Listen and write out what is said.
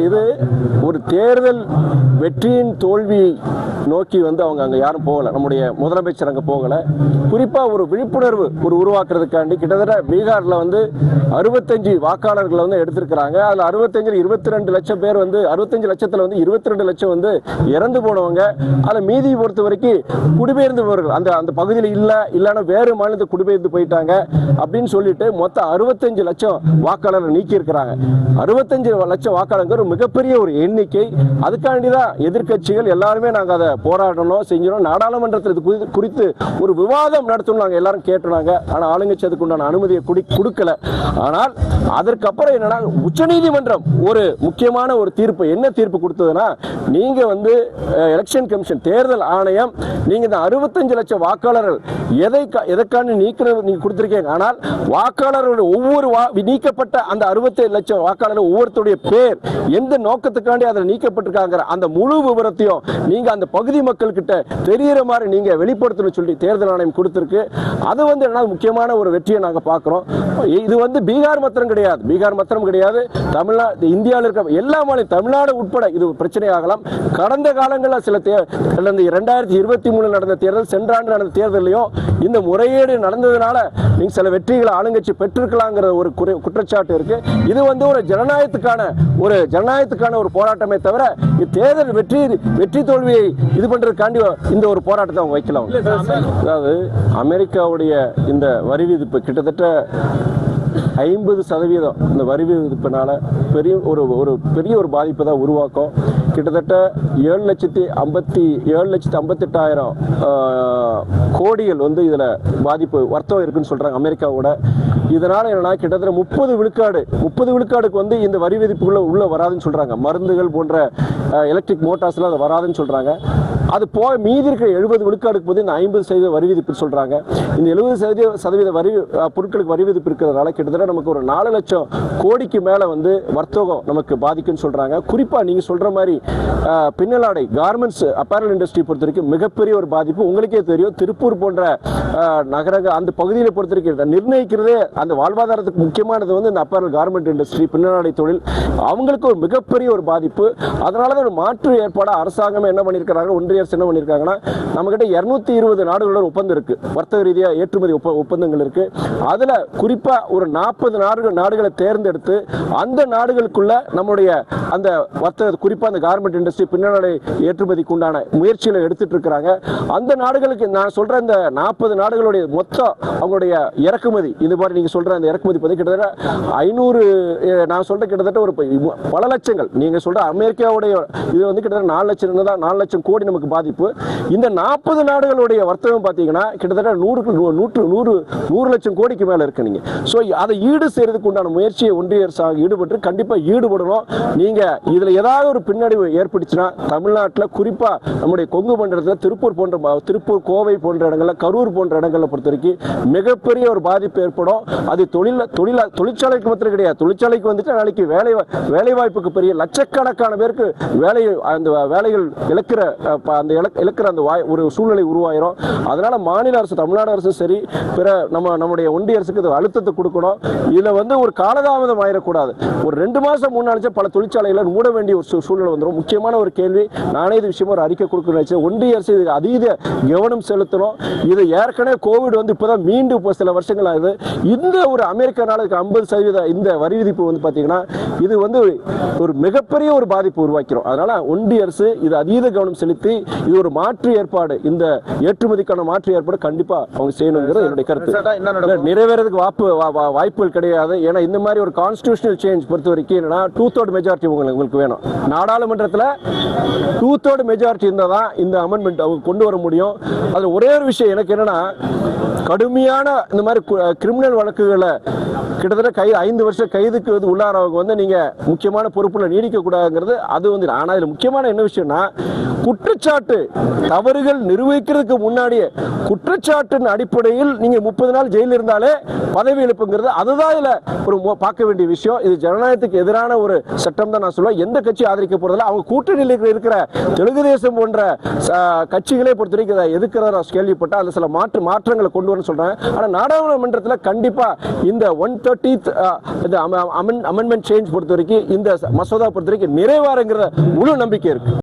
இது ஒரு தேர்தல் வெற்றியின் தோல்வி நோக்கி அவங்க அங்க யாரும் போகல. நம்முடைய முதலமைச்சர் அங்க போகல. குறிப்பா ஒரு விழிப்புணர்வு உருவாக்குறதுக்காண்டி கிட்டத்தட்ட பீகார்ல 65 வாக்காளர்கள் எடுத்திருக்கிறாங்க. அதுல 65 22 லட்சம் பேர் 65 லட்சத்துல 22 லட்சம் இறந்து போனவங்க. அதுல மீதி பொறுத்த வரைக்கும் குடிபெயர்ந்தவர்கள் அந்த பகுதியில் இல்லைன்னா வேறு மாநிலத்துக்கு குடிபெயர்ந்து போயிட்டாங்க அப்படின்னு சொல்லிட்டு மொத்தம் 65 லட்சம் வாக்காளர்கள் நீக்கி இருக்கிறாங்க. 65 லட்சம் வாக்காளர்கள் மிகப்பெரிய ஒரு எண்ணிக்கை. அதுக்காண்டிதான் எதிர்கட்சிகள் எல்லாருமே நாங்க அதை போராடணும் செஞ்சோம். நாடாளுமன்றத்தில் இது குறித்து ஒரு விவாதம் நடத்தணும் நாங்க எல்லாரும் கேட்டோம். ஆனா ஆளுங்கட்சி அதுக்கு உண்டான அனுமதியை கொடுக்கல. ஆனால் அதற்கப்புறம் என்னன்னா உச்சநீதிமன்றம் ஒரு முக்கியமான ஒரு தீர்ப்பு என்ன தீர்ப்பு கொடுத்ததுன்னா, நீங்க எலெக்ஷன் கமிஷன் தேர்தல் ஆணையம் நீங்க இந்த 65 லட்சம் வாக்காளர்கள் எதற்கான நீங்க கொடுத்திருக்கீங்க. ஆனால் வாக்காளர்களுடைய ஒவ்வொரு நீக்கப்பட்ட அந்த 67 லட்சம் வாக்காளர்கள் ஒவ்வொருத்தருடைய பேர் எந்த நோக்கத்துக்காண்டி அதில் நீக்கப்பட்டிருக்காங்க அந்த முழு விவரத்தையும் நீங்க அந்த பகுதி மக்கள் கிட்ட தெரிகிற மாதிரி நீங்க வெளிப்படுத்தணும் சொல்லி தேர்தல் ஆணையம் கொடுத்திருக்கு. அது முக்கியமான ஒரு வெற்றியை நாங்க பார்க்கிறோம். இது பீகார் மாத்திரம் கிடையாது. பீகார் மாத்திரம் கிடையாது. தமிழ்நாடு இந்தியாவில் இருக்க எல்லா மாநிலம் தமிழ்நாடு உட்பட இது பிரச்சனையாகலாம். கடந்த காலங்களில் சில 2023 நடந்த தேர்தல், சென்ற ஆண்டு நடந்த தேர்தலையும் இந்த முறையீடு நடந்ததுனால நீங்க சில வெற்றிகளை ஆளுங்கட்சி பெற்றிருக்கலாங்கிற ஒரு குற்றச்சாட்டு இருக்கு. இது ஒரு ஜனநாயகத்துக்கான ஒரு போராட்டமே தவிர தேர்தல் வெற்றி தோல்வியை இது பண்றதுக்காண்டி இந்த ஒரு போராட்டத்தை அவங்க வைக்கலாம். அதாவது அமெரிக்காவுடைய இந்த வரி விதிப்பு கிட்டத்தட்ட 50% இந்த வரி விதிப்பினால பெரிய ஒரு பாதிப்பை தான் உருவாக்கும். கிட்டத்தட்ட 7,58,000 கோடிகள் இதுல பாதிப்பு வர்த்தகம் இருக்குன்னு சொல்றாங்க அமெரிக்காவோட. இதனால என்னன்னா கிட்டத்தட்ட 30 விழுக்காடுக்கு இந்த வரி விதிப்புக்குள்ள உள்ள வராதுன்னு சொல்றாங்க. மருந்துகள் போன்ற எலக்ட்ரிக் மோட்டார்ஸ்லாம் அது வராதுன்னு சொல்றாங்க. அது போக மீதி இருக்கிற 70 விழுக்காடுக்கு போது இந்த 50% வரி விதிப்பு சொல்றாங்க. இந்த 70% வரி பொருட்களுக்கு வரி விதிப்பு இருக்கிறதுனால கிட்டத்தட்ட நமக்கு ஒரு 4 லட்சம் கோடிக்கு மேல வர்த்தகம் நமக்கு பாதிக்குன்னு சொல்றாங்க. குறிப்பா நீங்க சொல்ற மாதிரி பின்னலாடை கார்மெண்ட்ஸ் அப்பேரல் இண்டஸ்ட்ரி பொறுத்த வரைக்கும் மிகப்பெரிய ஒரு பாதிப்பு. உங்களுக்கே தெரியும், திருப்பூர் போன்ற நகரங்கள் அந்த பகுதியை பொறுத்த வரைக்கும் நிர்ணயிக்கிறதே அந்த வாழ்வாதாரத்துக்கு முக்கியமானது இந்த அப்பேரல் கார்மெண்ட் இண்டஸ்ட்ரி, பின்னலாடை தொழில். அவங்களுக்கு ஒரு மிகப்பெரிய ஒரு பாதிப்பு. அதனாலதான் ஒரு மாற்று ஏற்பாடு அரசாங்கம் என்ன பண்ணிருக்காங்க, ஒன்றிய அரசு என்ன பண்ணிருக்காங்கன்னா, நம்ம கிட்ட 220 நாடுகளோட ஒப்பந்தம் இருக்கு, வர்த்தக ரீதியா ஏற்றுமதி ஒப்பந்தங்கள் இருக்கு. அதுல குறிப்பா ஒரு 40 நாடுகளை தேர்ந்தெடுத்து அந்த நாடுகளுக்குள்ள நம்முடைய அந்த வர்த்தக குறிப்பா அந்த கார்மெண்ட் இண்டஸ்ட்ரி பின்னலாடை ஏற்றுமதிக்கு உண்டான முயற்சிகளை எடுத்துட்டு இருக்காங்க. அந்த நாடுகளுக்கு நான் சொல்ற இந்த 40 நாடுகளுடைய மொத்தம் அவங்களுடைய இறக்குமதி, இது மாதிரி நீங்க சொல்ற அந்த இறக்குமதி கிட்டத்தட்ட 500, நான் சொல்ற கிட்டத்தட்ட ஒரு பல லட்சங்கள். நீங்க சொல்ற அமெரிக்காவுடைய இது கிட்டத்தட்ட 4 லட்சம் கோடி நமக்கு பாதிப்பு. இந்த 40 நாடுகளுடைய வர்த்தகம் பாத்தீங்கன்னா கிட்டத்தட்ட 100 லட்சம் கோடிக்கு மேல இருக்கு. நீங்க சோ அதை ஈடு செய்யறதுக்கு உண்டான முயற்சியை ஒன்றிய அரசாங்கம் ஈடுபட்டு கண்டிப்பா ஈடுபடணும். நீங்க இதுல ஏதாவது ஒரு பின்னடைவு ஏற்பட்டுச்சுன்னா தமிழ்நாட்டில் குறிப்பா நம்முடைய கொங்கு மண்டலத்தில் திருப்பூர் கோவை போன்ற இடங்கள்ல, கரூர் போன்ற இடங்களை பொறுத்த வரைக்கும் மிகப்பெரிய ஒரு பாதிப்பு ஏற்படும். அது தொழிற்சாலைக்கு மாத்திரம் கிடையாது. தொழிற்சாலைக்கு நாளைக்கு வேலை வாய்ப்புக்கு பெரிய லட்சக்கணக்கான பேருக்கு வேலைகள் இழக்கிற அந்த ஒரு சூழ்நிலை உருவாயிரும். அதனால மாநில அரசு, தமிழ்நாடு அரசு சரி, பிற நம்முடைய ஒன்றிய அரசுக்கு அழுத்தத்தை கொடுக்கணும். இதுல ஒரு காலதாமதம் ஆயிடக்கூடாது. ஒரு 2 மாசம் முன்னாடி பல தொழிற்சாலைகளை மூட வேண்டிய ஒரு சூழ்நிலை வந்துடும். முக்கியமான ஒரு கேள்வி, நானே இது விஷயமா ஒரு அறிக்கை கொடுக்கணும். ஒன்றிய அரசு இதுக்கு அதீத கவனம் செலுத்தணும். இது ஏற்கனவே கோவிட் இப்பதான் மீண்டும் சில வருஷங்கள் ஆகுது. இந்த ஒரு அமெரிக்க நாளுக்கு 50% இந்த வரி விதிப்பு பாத்தீங்கன்னா இது ஒரு மிகப்பெரிய ஒரு பாதிப்பு உருவாக்கிறோம். அதனால ஒன்றிய அரசு இது அதீத கவனம் செலுத்தி இது ஒரு மாற்று ஏற்பாடு, இந்த ஏற்றுமதிக்கான மாற்று ஏற்பாடு கண்டிப்பா அவங்க செய்யணுங்கிறது என்னுடைய கருத்து. நிறைவேறதுக்கு வாய்ப்புகள் கிடையாது. ஏன்னா இந்த மாதிரி ஒரு கான்ஸ்டிடியூஷனல் சேஞ்ச் பொறுத்த வரைக்கும் என்னன்னா 2/3 மெஜாரிட்டி உங்களுக்கு வேணும். நாடாளுமன்றத்தில் 2/3 மெஜாரிட்டி இருந்தால் தான் இந்த அமெண்ட்மெண்ட் அவங்க கொண்டு வர முடியும். அதுல ஒரே ஒரு விஷயம் எனக்கு என்னன்னா, கடுமையான இந்த மாதிரி கிரிமினல் வழக்குகளை கிட்டத்தட்ட 5 வருஷம் கைதுக்கு உள்ளாரவங்க நீங்க முக்கியமான பொறுப்புல நீடிக்க கூடாதுங்கிறது அது ஆனா இதுல முக்கியமான என்ன விஷயம்னா, குற்றச்சாட்டு தவறுகள் நிரூபிக்கிறதுக்கு முன்னாடியே குற்றச்சாட்டின் அடிப்படையில் நீங்க 30 நாள் ஜெயிலில் இருந்தாலே பதவி இழப்புங்கிறது அதுதான் இதுல ஒரு பார்க்க வேண்டிய விஷயம். இது ஜனநாயகத்துக்கு எதிரான ஒரு சட்டம் தான் நான் சொல்லுவேன். எந்த கட்சி ஆதரிக்க போறதில்ல. அவங்க கூட்டணியில் இருக்கிற தெலுங்கு தேசம் போன்ற கட்சிகளே பொறுத்த வரைக்கும் எதுக்கிறத நான் கேள்விப்பட்டேன். அதுல சில மாற்றங்களை கொண்டு வரணும்னு சொல்றேன். ஆனா நாடாளுமன்றத்தில் கண்டிப்பா இந்த 1/3 30th இந்த அமெண்ட்மெண்ட் சேஞ்ச் பொறுத்த வரைக்கும் இந்த மசோதா பொறுத்த வரைக்கும் நிறைவாருங்கிற முழு நம்பிக்கை இருக்கு.